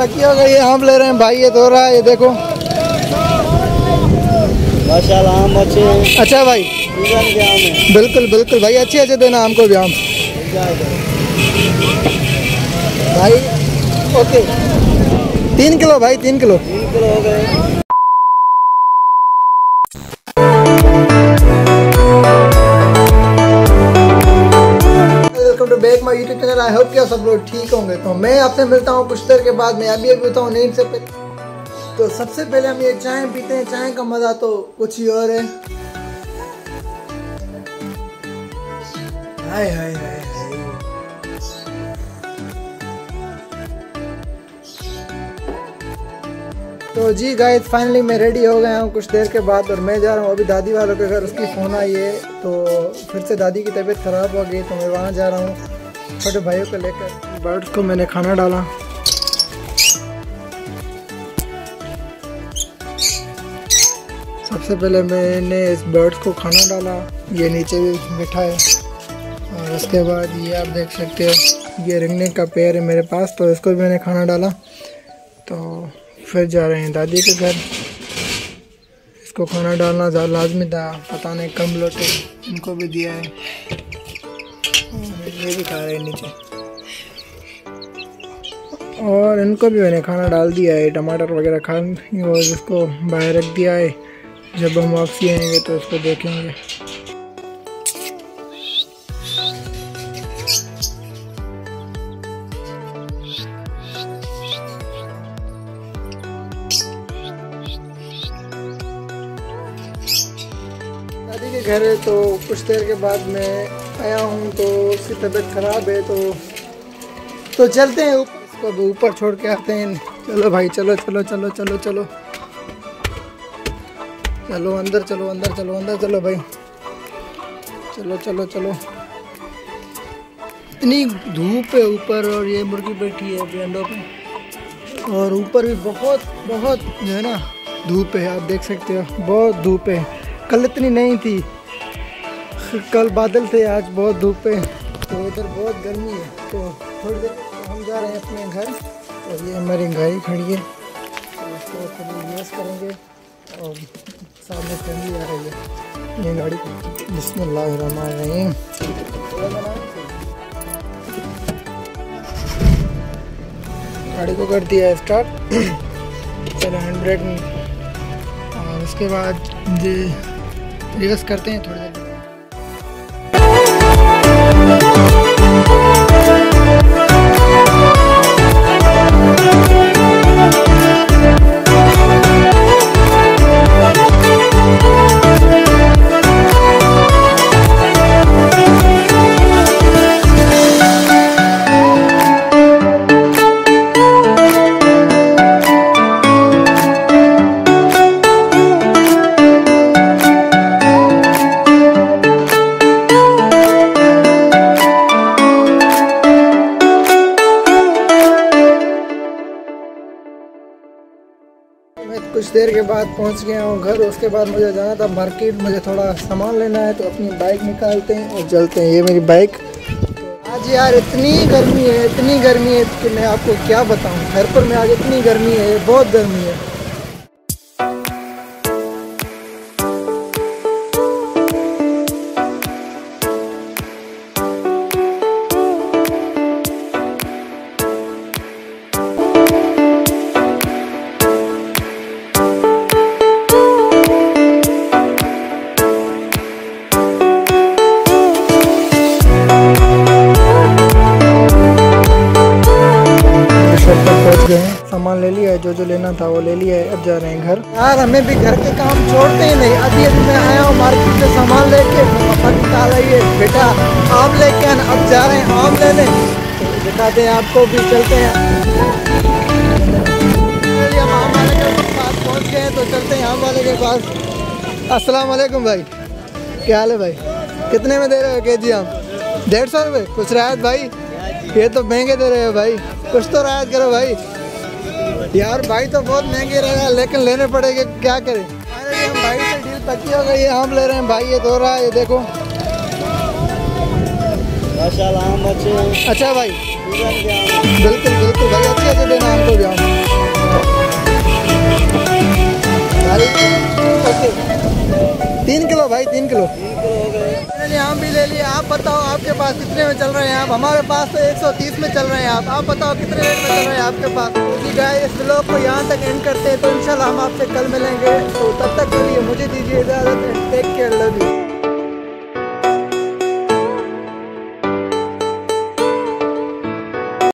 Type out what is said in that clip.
पकी हो गई है, आम ले रहे हैं भाई, ये धो रहा है, ये देखो माशाल्लाह आम अच्छे हैं। अच्छा भाई, सीजन के आम है। बिल्कुल बिल्कुल भाई, अच्छे अच्छे देना हमको भी आम भाई। ओके 3 किलो भाई, 3 किलो। 3 किलो हो गए। Welcome to back my YouTube channel. I hope कि आप सब लोग ठीक होंगे। तो मैं आपसे मिलता हूँ कुछ देर के बाद। मैं अभी बताऊँ नींद से पहले। तो सबसे पहले हम ये चाय पीते हैं। चाय का मजा तो कुछ ही और है। हाय हाय हाय हाय। तो जी गाइस, फाइनली मैं रेडी हो गया हूँ कुछ देर के बाद, और मैं जा रहा हूँ अभी दादी वालों के घर। उसकी फ़ोन आई है तो फिर से दादी की तबीयत ख़राब हो गई, तो मैं वहाँ जा रहा हूँ छोटे भाइयों को लेकर। बर्ड्स को मैंने खाना डाला। सबसे पहले मैंने इस बर्ड्स को खाना डाला, ये नीचे भी बैठा है। और उसके बाद ये आप देख सकते हो, ये रिंगने का पेड़ है मेरे पास, तो इसको भी मैंने खाना डाला। तो फिर जा रहे हैं दादी के घर। इसको खाना डालना लाजमी था, पता नहीं कम लोटे, इनको भी दिया है। ये भी खा रहे हैं नीचे, और इनको भी मैंने खाना डाल दिया है। टमाटर वगैरह खा, और इसको बाहर रख दिया है। जब हम वापसी आएंगे तो इसको देखेंगे। दादी के घर है, तो कुछ देर के बाद मैं आया हूँ। तो उसकी तबीयत ख़राब है, तो चलते हैं ऊपर, इसको ऊपर छोड़ के आते हैं। चलो भाई, चलो चलो चलो चलो चलो चलो अंदर, चलो अंदर, चलो अंदर, चलो भाई, चलो चलो चलो। इतनी धूप है ऊपर, और ये मुर्गी बैठी है विंडो पे, और ऊपर भी बहुत बहुत जो है ना धूप है। आप देख सकते हो, बहुत धूप है। कल इतनी नहीं थी, कल बादल थे, आज बहुत धूप है। तो इधर बहुत गर्मी है। तो थोड़ी देर हम जा रहे हैं अपने घर, और ये हमारी गाड़ी खड़ी है, तो इसको थोड़ी यूज़ करेंगे। और सामने फैमिली आ रही है, ये गाड़ी बिस्मिल्लाहिर्रहमानिर्रहीम। गाड़ी को कर दिया है स्टार्ट। चलो हैंड ब्रेक, और उसके बाद रिवर्स करते हैं थोड़ी देर। मैं कुछ देर के बाद पहुंच गया हूं घर। उसके बाद मुझे जाना था मार्केट, मुझे थोड़ा सामान लेना है। तो अपनी बाइक निकालते हैं और चलते हैं। ये मेरी बाइक। तो आज यार इतनी गर्मी है, इतनी गर्मी है कि मैं आपको क्या बताऊं। घर पर मैं आज इतनी गर्मी है, बहुत गर्मी है। सामान ले लिया है, जो लेना था वो ले लिया है। अब जा रहे हैं घर। यार हमें भी घर के काम छोड़ते ही नहीं। अभी मैं आया हूँ मार्केट से सामान लेके, पापा निकाल रही है, बेटा आम लेके आना। अब जा रहे हैं आम लेने, तो दिखाते हैं आपको भी। चलते हैं, हम आम वाले के पास पहुँच गए हैं, तो चलते हैं आम वाले के पास। अस्सलाम वालेकुम भाई, क्या हाल है भाई? कितने में दे रहे हो केजी आम? 150 रुपये? कुछ राहत भाई, ये तो महंगे दे रहे हो भाई, कुछ तो राहत करो भाई। यार भाई तो बहुत महंगे रहेगा, लेकिन लेने पड़ेंगे, क्या करें। हम भाई से डील पक्की हो गई है, आम ले रहे हैं भाई, ये धो रहा है, ये देखो माशाल्लाह आम अच्छे हैं। अच्छा भाई, सीजन के आम। बिल्कुल बिल्कुल भाई, अच्छे अच्छे देना हमको भी आम। 3 किलो भाई, 3 किलो। 3 किलो हो गए। मैंने आम भी ले लिया। आप बताओ आपके पास कितने में चल रहे हैं आप? हमारे पास तो 130 में चल रहे हैं आप बताओ कितने रेट में चल रहे हैं आपके पास? क्योंकि गाइस इस व्लॉग को यहाँ तक एंड करते हैं, तो इंशाल्लाह हम आपसे कल मिलेंगे। तो तब तक के लिए मुझे दीजिए इजाज़त। Take care, love you.